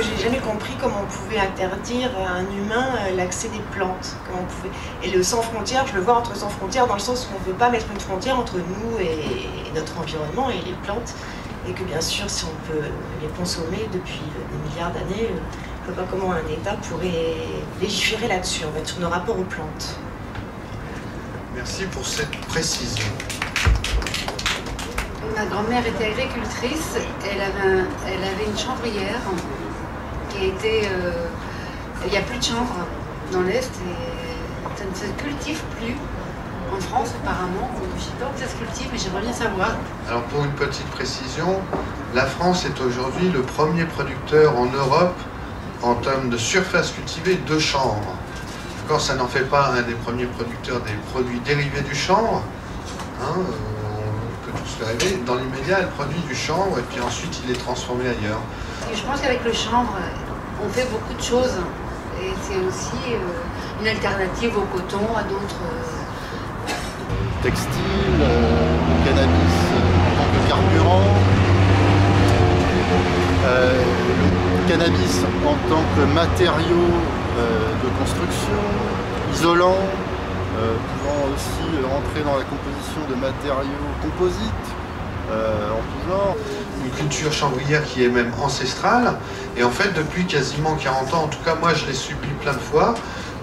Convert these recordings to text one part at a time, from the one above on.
que j'ai jamais compris comment on pouvait interdire à un humain l'accès des plantes. Comment on pouvait... Et le sans frontières, je le vois entre sans frontières dans le sens où on ne veut pas mettre une frontière entre nous et notre environnement et les plantes. Et que bien sûr, si on peut les consommer depuis des milliards d'années, je ne vois pas comment un État pourrait légiférer là-dessus, en fait, sur nos rapports aux plantes. Merci pour cette précision. Ma grand-mère était agricultrice, elle avait une chanvrière qui a été... il n'y a plus de chanvre dans l'Est et ça ne se cultive plus. En France, apparemment, je ne sais pas où ça se cultive, mais j'aimerais bien savoir. Alors pour une petite précision, la France est aujourd'hui le premier producteur en Europe en termes de surface cultivée de chanvre. D'accord, ça n'en fait pas un des premiers producteurs des produits dérivés du chanvre. Hein, on peut tous le rêver. Dans l'immédiat, elle produit du chanvre et puis ensuite il est transformé ailleurs. Et je pense qu'avec le chanvre, on fait beaucoup de choses. Et c'est aussi une alternative au coton, à d'autres... textile, le cannabis en tant que carburant, le cannabis en tant que matériau de construction, isolant, pouvant aussi rentrer dans la composition de matériaux composites en tout genre. Une culture chanvrière qui est même ancestrale, et en fait depuis quasiment 40 ans, en tout cas moi je l'ai subi plein de fois,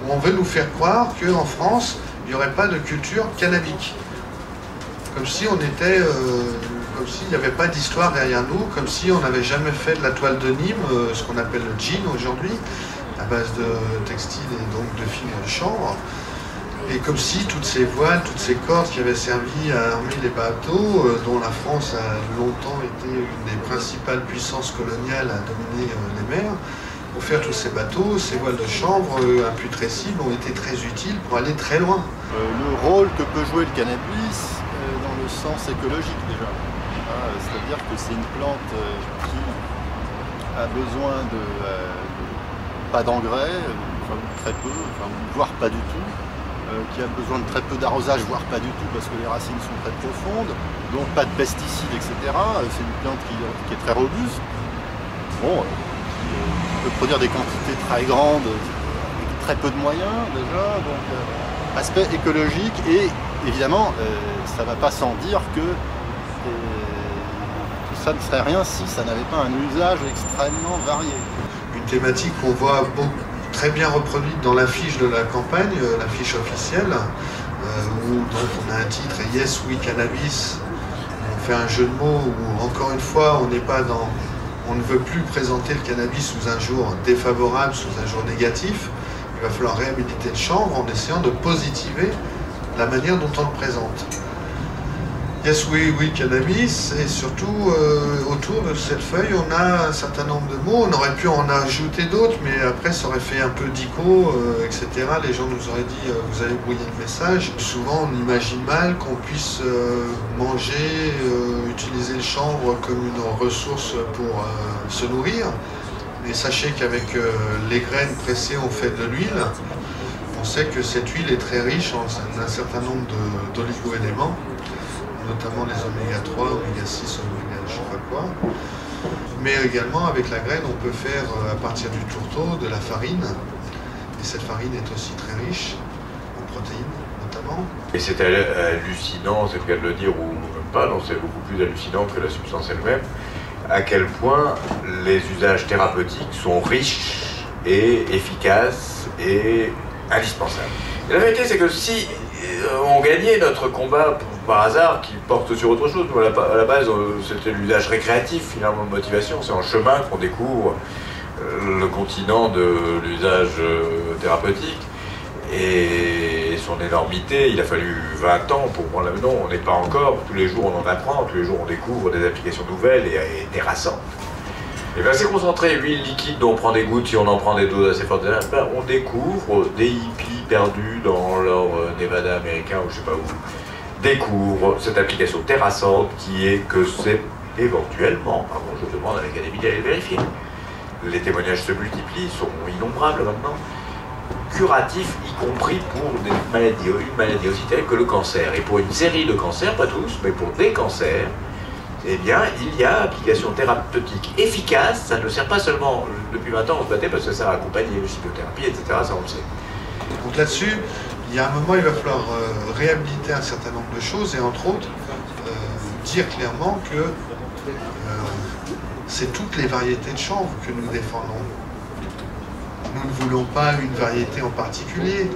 où on veut nous faire croire qu'en France, il n'y aurait pas de culture cannabique. Comme si on était, comme s'il n'y avait pas d'histoire derrière nous, comme si on n'avait jamais fait de la toile de Nîmes, ce qu'on appelle le jean aujourd'hui, à base de textile et donc de fibres de chanvre. Et comme si toutes ces voiles, toutes ces cordes qui avaient servi à armer les bateaux, dont la France a longtemps été une des principales puissances coloniales à dominer les mers, pour faire tous ces bateaux, ces voiles de chanvre imputrescibles ont été très utiles pour aller très loin. Le rôle que peut jouer le cannabis dans le sens écologique déjà. C'est-à-dire que c'est une plante qui a besoin de pas d'engrais, très peu, voire pas du tout, qui a besoin de très peu d'arrosage, voire pas du tout parce que les racines sont très profondes, donc pas de pesticides, etc. C'est une plante qui est très robuste. Bon, qui peut produire des quantités très grandes, avec très peu de moyens déjà, donc aspect écologique et évidemment ça ne va pas sans dire que tout ça ne serait rien si ça n'avait pas un usage extrêmement varié. Une thématique qu'on voit très bien reproduite dans l'affiche de la campagne, l'affiche officielle, où donc on a un titre « Yes, oui, cannabis ». On fait un jeu de mots où encore une fois on n'est pas dans... On ne veut plus présenter le cannabis sous un jour défavorable, sous un jour négatif. Il va falloir réhabiliter le chanvre en essayant de positiver la manière dont on le présente. Yes, oui, oui, cannabis, et surtout autour de cette feuille, on a un certain nombre de mots. On aurait pu en ajouter d'autres, mais après ça aurait fait un peu d'ico, etc. Les gens nous auraient dit vous avez brouillé le message. Souvent on imagine mal qu'on puisse manger, utiliser le chanvre comme une ressource pour se nourrir. Mais sachez qu'avec les graines pressées on fait de l'huile. On sait que cette huile est très riche en un certain nombre d'oligo-éléments, notamment les oméga 3, oméga 6, oméga je sais pas quoi. Mais également avec la graine, on peut faire à partir du tourteau de la farine. Et cette farine est aussi très riche en protéines notamment. Et c'est hallucinant, c'est le cas de le dire ou même pas, non, c'est beaucoup plus hallucinant que la substance elle-même, à quel point les usages thérapeutiques sont riches et efficaces et indispensables. Et la vérité c'est que si on gagnait notre combat par hasard qui porte sur autre chose, nous, à la base c'était l'usage récréatif finalement de motivation, c'est en chemin qu'on découvre le continent de l'usage thérapeutique et son énormité. Il a fallu 20 ans pour prendre la... Non, on n'est pas encore, tous les jours on en apprend, tous les jours on découvre des applications nouvelles et terrassantes. Et bien c'est concentré, huile liquide dont on prend des gouttes, si on en prend des doses assez fortes, ben, on découvre des hippies perdus dans leur Nevada américain ou je sais pas où, découvrent cette application terrassante qui est que c'est éventuellement, bon, je demande à l'Académie d'aller le vérifier, les témoignages se multiplient, sont innombrables maintenant, curatifs, y compris pour une maladie aussi terrible que le cancer. Et pour une série de cancers, pas tous, mais pour des cancers, eh bien, il y a application thérapeutique efficace. Ça ne sert pas seulement, depuis 20 ans on se battait parce que ça sert à accompagner les psychothérapies, etc. Ça on le sait. Donc là-dessus, il y a un moment, il va falloir réhabiliter un certain nombre de choses et entre autres, dire clairement que c'est toutes les variétés de chanvre que nous défendons. Nous ne voulons pas une variété en particulier.